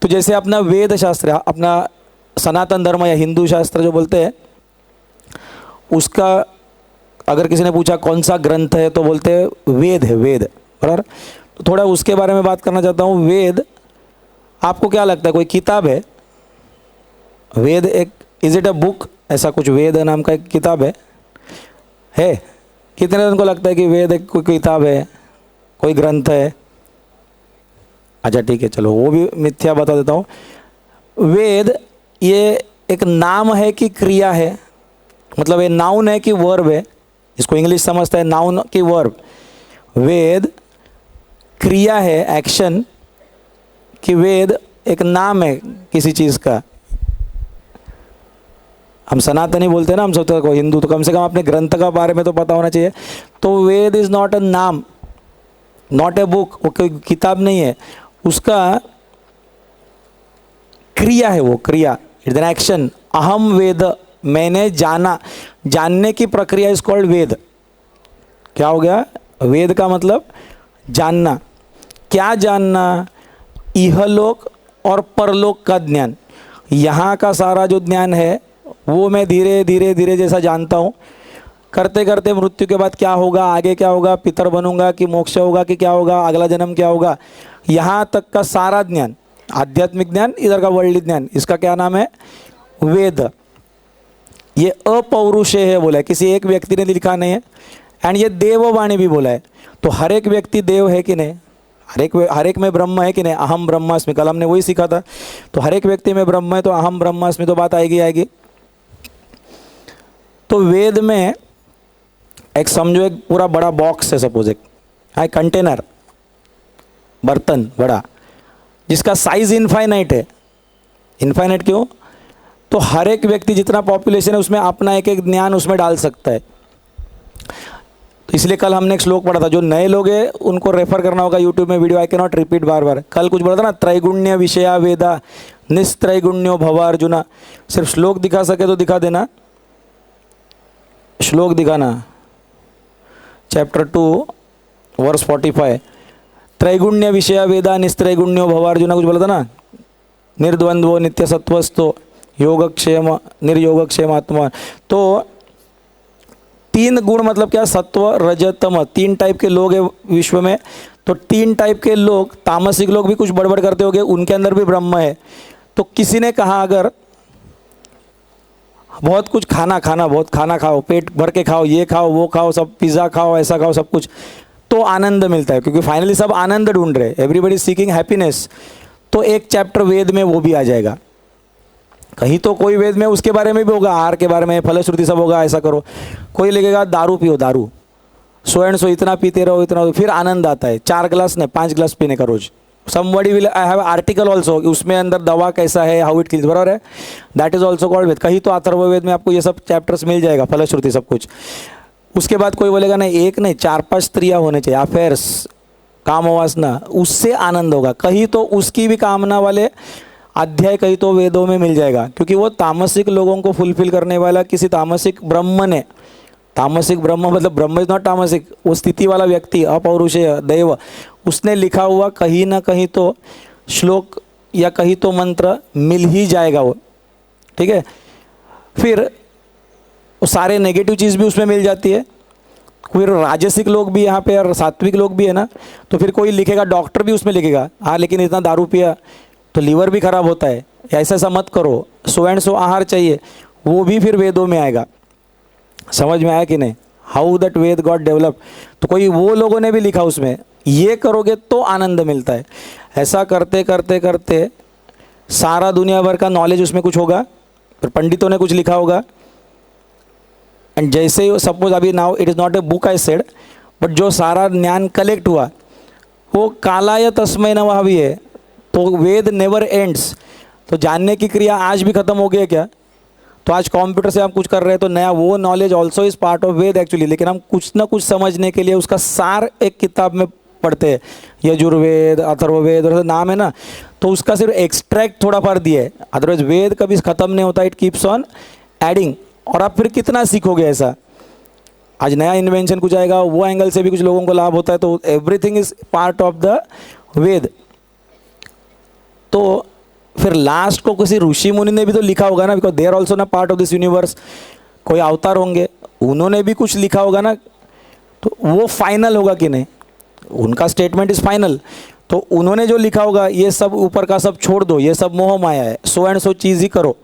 तो जैसे अपना वेद शास्त्र, अपना सनातन धर्म या हिंदू शास्त्र जो बोलते हैं, उसका अगर किसी ने पूछा कौन सा ग्रंथ है तो बोलते हैं वेद है, वेद, बराबर। तो थोड़ा उसके बारे में बात करना चाहता हूँ। वेद आपको क्या लगता है, कोई किताब है? वेद एक, इज इट अ बुक? ऐसा कुछ वेद नाम का एक किताब है? कितने जन को लगता है कि वेद एक कोई किताब है, कोई ग्रंथ है? अच्छा ठीक है, चलो वो भी मिथ्या बता देता हूँ। वेद ये एक नाम है कि क्रिया है? मतलब ये नाउन है कि वर्ब है? इसको इंग्लिश समझता है, नाउन की वर्ब। वेद क्रिया है, एक्शन, कि वेद एक नाम है किसी चीज़ का? हम सनातनी बोलते हैं ना, हम सोचते हैं हिंदू, तो कम से कम अपने ग्रंथ का बारे में तो पता होना चाहिए। तो वेद इज़ नॉट अ नाम, नॉट ए बुक, वो कोई किताब नहीं है, उसका क्रिया है, वो क्रिया, इट्स एन एक्शन। अहम वेद, मैंने जाना, जानने की प्रक्रिया इज कॉल्ड वेद। क्या हो गया? वेद का मतलब जानना। क्या जानना? इहलोक और परलोक का ज्ञान। यहाँ का सारा जो ज्ञान है वो मैं धीरे धीरे धीरे जैसा जानता हूँ, करते करते मृत्यु के बाद क्या होगा, आगे क्या होगा, पितर बनूंगा कि मोक्ष होगा कि क्या होगा, अगला जन्म क्या होगा, यहाँ तक का सारा ज्ञान, आध्यात्मिक ज्ञान, इधर का वर्ल्ड ज्ञान, इसका क्या नाम है? वेद। ये अपौरुषेय है बोला है, किसी एक व्यक्ति ने लिखा नहीं है। एंड ये देववाणी भी बोला है। तो हर एक व्यक्ति देव है कि नहीं? हर एक में ब्रह्म है कि नहीं? अहम ब्रह्मास्मि, कल हमने वही सीखा था। तो हर एक व्यक्ति में ब्रह्म है, तो अहम ब्रह्मास्मि तो बात आएगी। तो वेद में एक समझो, एक पूरा बड़ा बॉक्स है, सपोज एक कंटेनर, बर्तन बड़ा, जिसका साइज इनफाइनाइट है। इनफाइनाइट क्यों? तो हर एक व्यक्ति, जितना पॉपुलेशन है, उसमें अपना एक एक ज्ञान उसमें डाल सकता है। तो इसलिए कल हमने एक श्लोक पढ़ा था, जो नए लोग हैं उनको रेफर करना होगा यूट्यूब में video, I can not repeat बार बार। कल कुछ बोला था ना, त्रैगुण्य विषया वेदा निस्त्रैगुण्यो भव अर्जुना। सिर्फ श्लोक दिखा सके तो दिखा देना, श्लोक दिखाना, चैप्टर 2 वर्स 45, त्रैगुण्य विषया वेदा निस्त्रैगुण्यो भव अर्जुना, कुछ बोला था ना, निर्द्वंद्वो नित्य सत्वस्तो योगक्षेम निर्योगक्षेम आत्मा। तो 3 गुण मतलब क्या? सत्व रज तम, 3 टाइप के लोग हैं विश्व में। तो 3 टाइप के लोग, तामसिक लोग भी कुछ बड़बड़ करते होंगे, उनके अंदर भी ब्रह्म है। तो किसी ने कहा अगर बहुत कुछ खाना बहुत खाना खाओ, पेट भर के खाओ, ये खाओ वो खाओ, सब पिज़्ज़ा खाओ, ऐसा खाओ, सब कुछ, तो आनंद मिलता है, क्योंकि फाइनली सब आनंद ढूंढ रहे, एवरीबडी सीकिंग हैप्पीनेस। तो एक चैप्टर वेद में वो भी आ जाएगा। कहीं तो कोई वेद में उसके बारे में भी होगा, आहार के बारे में, फलश्रुति सब होगा, ऐसा करो। कोई लिखेगा दारू पियो, दारू, सो एंड सो, इतना पीते रहो, इतना, फिर आनंद आता है। 4 गिलास नहीं, 5 गिलास पीने का रोज। Somebody will, I have article also, उसमें अंदर दवा कैसा है, हाउ इट किल्स, बराबर है, दैट इज ऑल्सो कॉल्ड वेद। कहीं तो अथर्ववेद में आपको ये सब चैप्टर्स मिल जाएगा, फलश्रुति सब कुछ। उसके बाद कोई बोलेगा नहीं, एक नहीं 4-5 स्त्रियाँ होने चाहिए, अफेयर्स, काम वासना, उससे आनंद होगा। कहीं तो उसकी भी कामना वाले अध्याय कहीं तो वेदों में मिल जाएगा, क्योंकि वो तामसिक लोगों को फुलफिल करने वाला किसी तामसिक ब्रह्म ने, तामसिक ब्रह्म मतलब ब्रह्म इज नॉट तामसिक, वो स्थिति वाला व्यक्ति, अपौरुषेय दैव, उसने लिखा हुआ कहीं ना कहीं तो श्लोक या कहीं तो मंत्र मिल ही जाएगा वो, ठीक है। फिर वो सारे नेगेटिव चीज़ भी उसमें मिल जाती है। फिर राजसिक लोग भी यहाँ पे और सात्विक लोग भी है ना, तो फिर कोई लिखेगा, डॉक्टर भी उसमें लिखेगा, हाँ लेकिन इतना दारू पिया तो लीवर भी खराब होता है, ऐसा ऐसा मत करो, सो एंड सो आहार चाहिए, वो भी फिर वेदों में आएगा। समझ में आया कि नहीं, how that Veda got develop. तो कोई वो लोगों ने भी लिखा उसमें, ये करोगे तो आनंद मिलता है। ऐसा करते करते करते सारा दुनिया भर का नॉलेज उसमें कुछ होगा, फिर पंडितों ने कुछ लिखा होगा। एंड जैसे ही सपोज अभी now it is not a book I said, but जो सारा ज्ञान कलेक्ट हुआ वो कालाय तस्मै नमः भी है। तो वेद नेवर एंड्स। तो जानने की क्रिया आज भी खत्म हो गई है क्या? तो आज कंप्यूटर से हम कुछ कर रहे हैं तो नया वो knowledge also is part of Veda actually, लेकिन हम कुछ ना कुछ समझने के लिए उसका सार एक किताब में पढ़ते हैं, यजुर्वेद, अथर्ववेद, और नाम है ना, तो उसका सिर्फ एक्सट्रैक्ट थोड़ा फर्क दिया है। अदरवाइज वेद कभी ख़त्म नहीं होता, इट कीप्स ऑन एडिंग। और आप फिर कितना सीखोगे ऐसा, आज नया इन्वेंशन कुछ आएगा, वो एंगल से भी कुछ लोगों को लाभ होता है। तो everything is part of the Veda. तो फिर लास्ट को किसी ऋषि मुनि ने भी तो लिखा होगा ना, बिकॉज दे आर ऑल्सो ना पार्ट ऑफ दिस यूनिवर्स, कोई अवतार होंगे, उन्होंने भी कुछ लिखा होगा ना, तो वो फाइनल होगा कि नहीं, उनका स्टेटमेंट इज फाइनल। तो उन्होंने जो लिखा होगा ये सब ऊपर का सब छोड़ दो, ये सब मोह माया है, सो एंड सो चीज़ ही करो।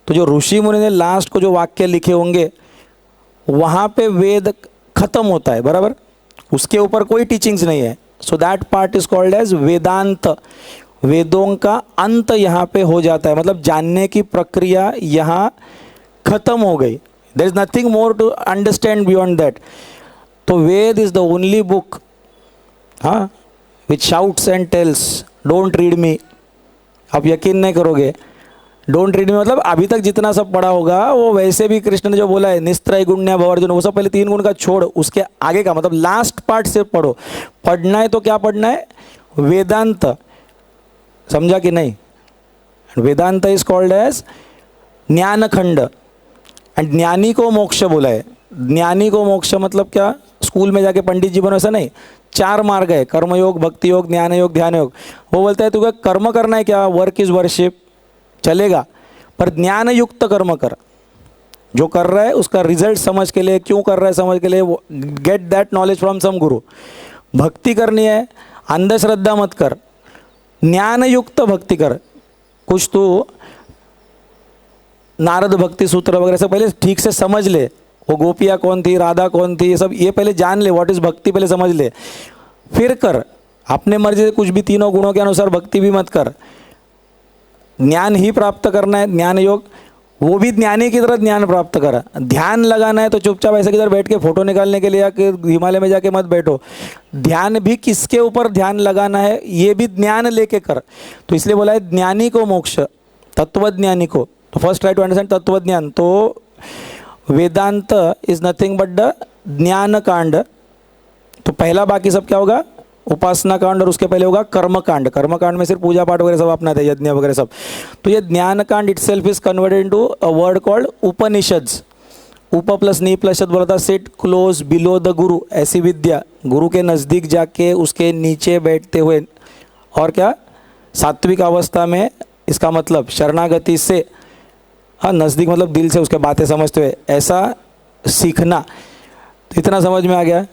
तो जो ऋषि मुनि ने लास्ट को जो वाक्य लिखे होंगे वहाँ पे वेद खत्म होता है, बराबर, उसके ऊपर कोई टीचिंग्स नहीं है। So that part is called as Vedanta. वेदों का अंत यहाँ पे हो जाता है, मतलब जानने की प्रक्रिया यहाँ खत्म हो गई। There is nothing more to understand beyond that. तो Veda is the only book, हाँ, which shouts and tells don't read me. आप यकीन नहीं करोगे, डोंट रीड मी मतलब अभी तक जितना सब पढ़ा होगा वो वैसे भी कृष्ण ने जो बोला है निस्त्रय गुण्य भवर्जुन, वो सब पहले 3 गुण का छोड़, उसके आगे का मतलब लास्ट पार्ट से पढ़ो। पढ़ना है तो क्या पढ़ना है? वेदांत। समझा कि नहीं? वेदांत इज कॉल्ड एज ज्ञान खंड, एंड ज्ञानी को मोक्ष बोला है। ज्ञानी को मोक्ष मतलब क्या? स्कूल में जाके पंडित जी बनो ऐसा नहीं, 4 मार्ग है, कर्मयोग, भक्ति योग, ज्ञान योग, ध्यान योग। वो बोलता है तुझे कर्म करना है क्या? वर्क इज वर्शिप, चलेगा, पर ज्ञान युक्त कर्म कर। जो कर रहा है उसका रिजल्ट समझ के लिए, क्यों कर रहा है समझ के लिए, get that knowledge from some guru. भक्ति करनी है, अंधश्रद्धा मत कर, ज्ञान युक्त भक्ति कर। कुछ तो नारद भक्ति सूत्र वगैरह सब पहले ठीक से समझ ले, वो गोपियाँ कौन थी, राधा कौन थी, ये सब ये पहले जान ले, व्हाट इज भक्ति पहले समझ ले, फिर कर। अपने मर्जी से कुछ भी 3 गुणों के अनुसार भक्ति भी मत कर। ज्ञान ही प्राप्त करना है, ज्ञान योग, वो भी ज्ञानी की तरह ज्ञान प्राप्त कर। ध्यान लगाना है तो चुपचाप ऐसे किधर बैठ के फोटो निकालने के लिए या कि हिमालय में जाके मत बैठो। ध्यान भी किसके ऊपर ध्यान लगाना है ये भी ज्ञान लेके कर। तो इसलिए बोला है ज्ञानी को मोक्ष, तत्वज्ञानी को। तो फर्स्ट ट्राई टू अंडरस्टैंड तत्वज्ञान। तो वेदांत इज नथिंग बट द ज्ञान कांड। तो पहला बाकी सब क्या होगा? उपासना कांड, और उसके पहले होगा कर्म कांड। कर्म कांड में सिर्फ पूजा पाठ वगैरह सब अपना थे, यज्ञ वगैरह सब। तो ये ज्ञान कांड itself is converted into a word called Upanishads. उप प्लस नी प्लस शब्द बोला था, सिट क्लोज बिलो द गुरु, ऐसी विद्या, गुरु के नज़दीक जाके उसके नीचे बैठते हुए, और क्या सात्विक अवस्था में, इसका मतलब शरणागति से, हाँ नज़दीक मतलब दिल से उसके बातें समझते हुए, ऐसा सीखना। तो इतना समझ में आ गया।